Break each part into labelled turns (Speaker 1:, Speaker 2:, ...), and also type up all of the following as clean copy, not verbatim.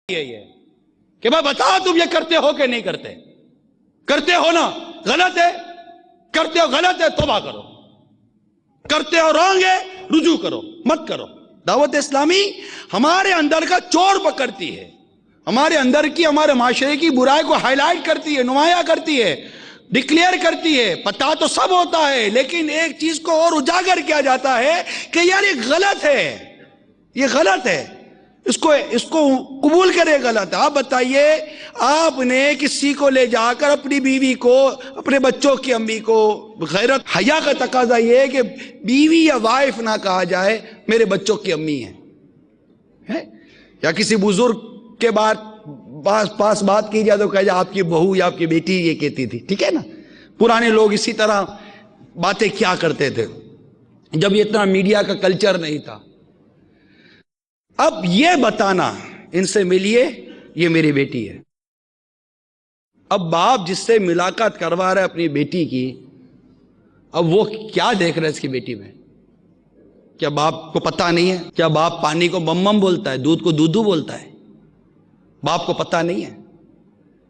Speaker 1: یہ کہ میں بتا تم یہ کرتے ہو کہ نہیں کرتے؟ کرتے ہو نا، غلط ہے، کرتے ہو غلط ہے، توبہ کرو، کرتے ہو رونگ ہے، رجوع کرو، مت کرو۔ دعوت اسلامی ہمارے اندر کا چور پکڑتی ہے، ہمارے اندر کی، ہمارے معاشرے کی برائی کو ہائی لائٹ کرتی ہے، نمایاں کرتی ہے، ڈکلیئر کرتی ہے۔ پتا تو سب ہوتا ہے، لیکن ایک چیز کو اور اجاگر کیا جاتا ہے کہ یار یہ غلط ہے، یہ غلط ہے، اس کو قبول کرے غلط ہے۔ آپ بتائیے، آپ نے کسی کو لے جا کر اپنی بیوی کو، اپنے بچوں کی امی کو، غیرت حیا کا تقاضا یہ ہے کہ بیوی یا وائف نہ کہا جائے، میرے بچوں کی امی ہے، یا کسی بزرگ کے پاس بات کی جائے تو کہا جائے آپ کی بہو یا آپ کی بیٹی یہ کہتی تھی، ٹھیک ہے نا۔ پرانے لوگ اسی طرح باتیں کیا کرتے تھے جب یہ اتنا میڈیا کا کلچر نہیں تھا۔ اب یہ بتانا، ان سے ملیے، یہ میری بیٹی ہے۔ اب باپ جس سے ملاقات کروا رہا ہے اپنی بیٹی کی، اب وہ کیا دیکھ رہا ہے اس کی بیٹی میں؟ کیا باپ کو پتہ نہیں ہے؟ کیا باپ پانی کو بم بم بولتا ہے، دودھ کو دودھو بولتا ہے؟ باپ کو پتہ نہیں ہے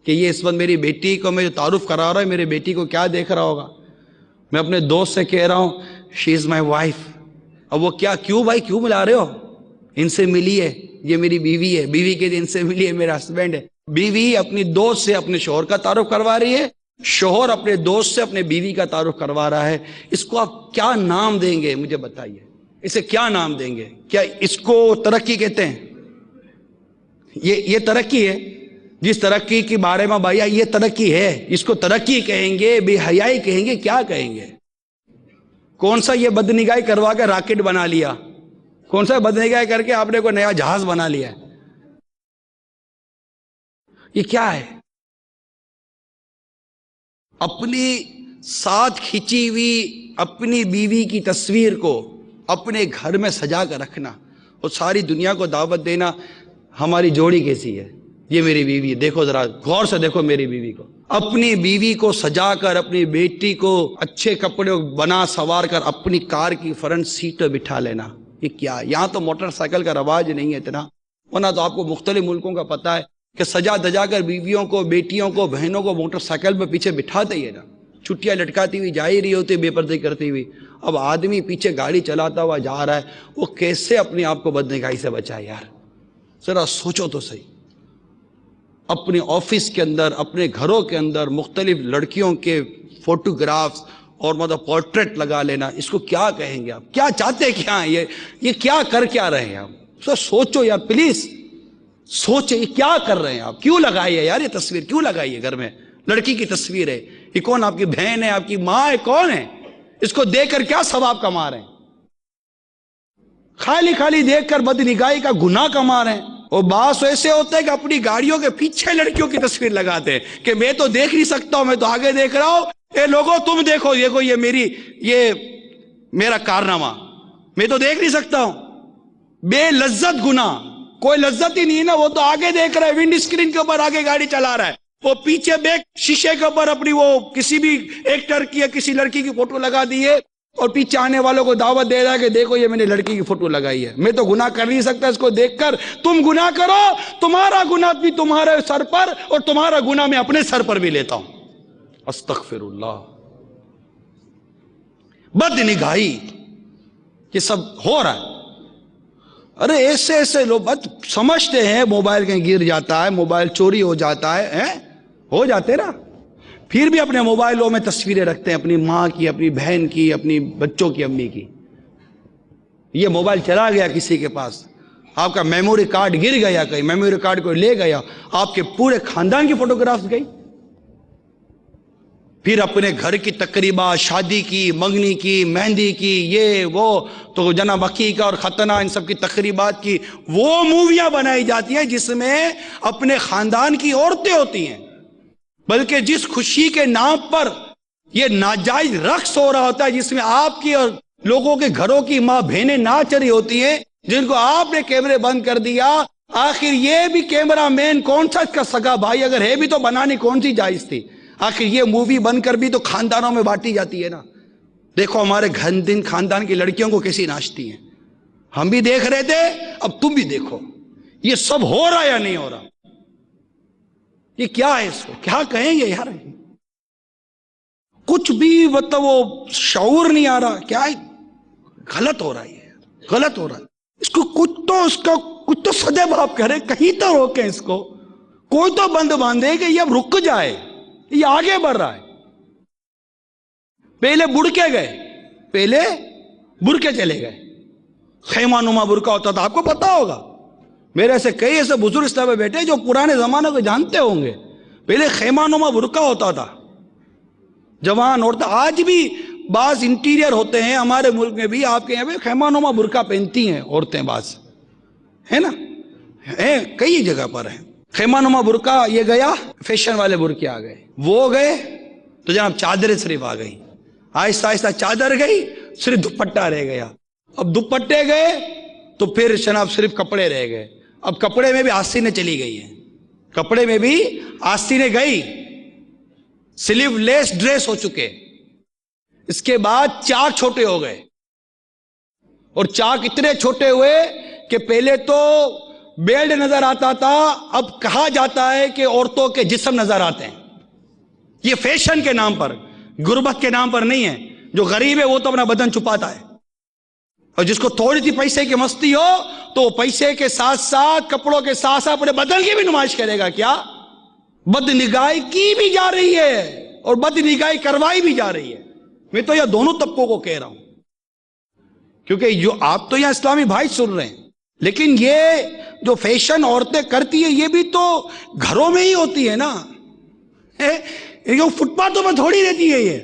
Speaker 1: کہ یہ اس وقت میری بیٹی کو میں جو تعارف کرا رہا ہے، میری بیٹی کو کیا دیکھ رہا ہوگا؟ میں اپنے دوست سے کہہ رہا ہوں شی از مائی وائف۔ اب وہ کیوں بھائی کیوں ملا رہے ہو؟ ان سے ملی ہے، یہ میری بیوی ہے۔ بیوی کے دن سے ملی ہے، میرا ہسبینڈ ہے۔ بیوی اپنی دوست سے اپنے شوہر کا تعارف کروا رہی ہے، شوہر اپنے دوست سے اپنے بیوی کا تعارف کروا رہا ہے۔ اس کو آپ کیا نام دیں گے؟ مجھے بتائیے، اسے کیا نام دیں گے؟ کیا اس کو ترقی کہتے ہیں؟ یہ ترقی ہے؟ جس ترقی کے بارے میں بھائی یہ ترقی ہے، اس کو ترقی کہیں گے، بے حیائی کہیں گے، کیا کہیں گے؟ کون سا یہ بدنگاہی کروا کے راکٹ بنا لیا؟ کون سا بدنگاہی کر کے آپ نے کوئی نیا جہاز بنا لیا ہے؟ یہ کیا ہے؟ اپنی ساتھ کھینچی ہوئی اپنی بیوی کی تصویر کو اپنے گھر میں سجا کر رکھنا اور ساری دنیا کو دعوت دینا، ہماری جوڑی کیسی ہے؟ یہ میری بیوی ہے، دیکھو ذرا غور سے دیکھو میری بیوی کو۔ اپنی بیوی کو سجا کر، اپنی بیٹی کو اچھے کپڑے بنا سوار کر اپنی کار کی فرنٹ سیٹ پہ بٹھا لینا، یہ کیا ہے؟ یہاں تو موٹر سائیکل کا رواج نہیں ہے اتنا، ورنہ تو آپ کو مختلف ملکوں کا پتہ ہے کہ سجا دجا کر بیویوں کو، بیٹیوں کو، بہنوں کو موٹر سائیکل پہ پیچھے بٹھاتے ہی ہے نا، چھٹیاں لٹکاتی ہوئی جا ہی رہی ہوتی، بے پردگی کرتی ہوئی۔ اب آدمی پیچھے گاڑی چلاتا ہوا جا رہا ہے، وہ کیسے اپنے آپ کو بدنگاہی سے بچائے؟ یار ذرا سوچو تو صحیح۔ اپنے آفس کے اندر، اپنے گھروں کے اندر مختلف لڑکیوں کے فوٹوگرافز اور پورٹریٹ لگا لینا، اس کو کیا کہیں گے آپ؟ کیا چاہتے کیا ہیں؟ یہ کیا کر کیا رہے ہیں آپ؟ سوچو یار، پلیز سوچے، یہ کیا کر رہے ہیں آپ؟ کیوں لگائی ہے یار یہ تصویر؟ کیوں لگائی ہے گھر میں؟ لڑکی کی تصویر ہے، یہ کون؟ آپ کی بہن ہے، آپ کی ماں ہے، کون ہے؟ اس کو دیکھ کر کیا ثواب کما رہے ہیں؟ خالی دیکھ کر بدنگاہی کا گناہ کما رہے ہیں۔ اور بعض ایسے ہوتے ہیں کہ اپنی گاڑیوں کے پیچھے لڑکیوں کی تصویر لگاتے ہیں کہ میں تو دیکھ نہیں سکتا ہوں، میں تو آگے دیکھ رہا ہوں، اے لوگوں تم دیکھو یہ میرا کارنامہ، میں تو دیکھ نہیں سکتا ہوں۔ بے لذت گناہ، کوئی لذت ہی نہیں ہے نا، وہ تو آگے دیکھ رہا ہے، ونڈ اسکرین کے اوپر آگے گاڑی چلا رہا ہے، وہ پیچھے بیک شیشے کے اوپر اپنی وہ کسی بھی ایکٹر کی یا کسی لڑکی کی فوٹو لگا دی ہے اور پیچھے آنے والوں کو دعوت دے رہا ہے کہ دیکھو یہ میں نے لڑکی کی فوٹو لگائی ہے، میں تو گناہ کر نہیں سکتا اس کو دیکھ کر، تم گناہ کرو، تمہارا گناہ بھی تمہارے سر پر اور تمہارا گناہ میں اپنے سر پر بھی لیتا ہوں۔ استغفر اللہ۔ بد نگاہی، یہ سب ہو رہا ہے۔ ارے ایسے لوگ سمجھتے ہیں موبائل کہیں گر جاتا ہے، موبائل چوری ہو جاتا ہے، ہو جاتے نا، پھر بھی اپنے موبائلوں میں تصویریں رکھتے ہیں اپنی ماں کی، اپنی بہن کی، اپنی بچوں کی امی کی۔ یہ موبائل چلا گیا کسی کے پاس، آپ کا میموری کارڈ گر گیا، کہیں میموری کارڈ کو لے گیا، آپ کے پورے خاندان کی فوٹوگرافز گئی۔ پھر اپنے گھر کی تقریبات، شادی کی، منگنی کی، مہندی کی، یہ وہ تو جناب عقیقہ اور ختنہ، ان سب کی تقریبات کی وہ موویاں بنائی جاتی ہیں جس میں اپنے خاندان کی عورتیں ہوتی ہیں، بلکہ جس خوشی کے نام پر یہ ناجائز رقص ہو رہا ہوتا ہے، جس میں آپ کی اور لوگوں کے گھروں کی ماں بہنیں ناچ رہی ہوتی ہیں، جن کو آپ نے کیمرے بند کر دیا۔ آخر یہ بھی کیمرہ مین کون سا اس کا سگا بھائی؟ اگر ہے بھی تو بنانی کون سی جائز تھی؟ آخر یہ مووی بن کر بھی تو خاندانوں میں بانٹی جاتی ہے نا۔ دیکھو ہمارے خاندان کی لڑکیوں کو کیسی ناچتی ہیں، ہم بھی دیکھ رہے تھے، اب تم بھی دیکھو۔ یہ سب ہو رہا یا نہیں ہو رہا؟ یہ کیا ہے؟ اس کو کیا کہیں گے یار؟ کچھ بھی مطلب وہ شعور نہیں آ رہا. کیا ہے؟ غلط ہو رہا ہے، غلط ہو رہا ہے. اس کو کچھ تو سدے باپ کرے، کہیں تو روکیں اس کو. کوئی تو بند باندھے کہ یہ اب رک جائے، یہ آگے بڑھ رہا ہے. پہلے بڑھ کے چلے گئے. خیمہ نما برقع ہوتا تھا، آپ کو پتا ہوگا. میرے ایسے کئی ایسے بزرگ اسلام میں بیٹھے جو پرانے زمانے کو جانتے ہوں گے. پہلے خیمہ نما برقع ہوتا تھا. جوان عورتیں آج بھی بعض انٹیریئر ہوتے ہیں ہمارے ملک میں بھی، آپ کے یہاں بھی خیمہ نما برقع پہنتی ہیں عورتیں، بعض ہے نا، کئی جگہ پر ہیں خیمہ نما برقع. یہ گیا، فیشن والے برقعے آ گئے، وہ گئے تو جناب چادریں صرف آ گئی. آہستہ آہستہ چادر گئی، صرف دوپٹہ رہ گیا. اب دوپٹے گئے تو پھر جناب صرف کپڑے رہ گئے. اب کپڑے میں بھی آستینیں چلی گئی ہیں، کپڑے میں بھی آستینیں گئی، سلیو لیس ڈریس ہو چکے. اس کے بعد چاک چھوٹے ہو گئے، اور چاک اتنے چھوٹے ہوئے کہ پہلے تو بیلٹ نظر آتا تھا، اب کہا جاتا ہے کہ عورتوں کے جسم نظر آتے ہیں. یہ فیشن کے نام پر، غربت کے نام پر نہیں ہے. جو غریب ہے وہ تو اپنا بدن چھپاتا ہے، اور جس کو تھوڑی سی پیسے کی مستی ہو تو وہ پیسے کے ساتھ ساتھ، کپڑوں کے ساتھ ساتھ اپنے بدن کی بھی نمائش کرے گا. کیا بد نگاہی کی بھی جا رہی ہے اور بد نگاہی کروائی بھی جا رہی ہے. میں تو یہ دونوں طبقوں کو کہہ رہا ہوں، کیونکہ جو آپ تو یہاں اسلامی بھائی سن رہے ہیں، لیکن یہ جو فیشن عورتیں کرتی ہیں یہ بھی تو گھروں میں ہی ہوتی ہے نا. یہ فٹ پاتھوں پر تھوڑی رہتی ہے. یہ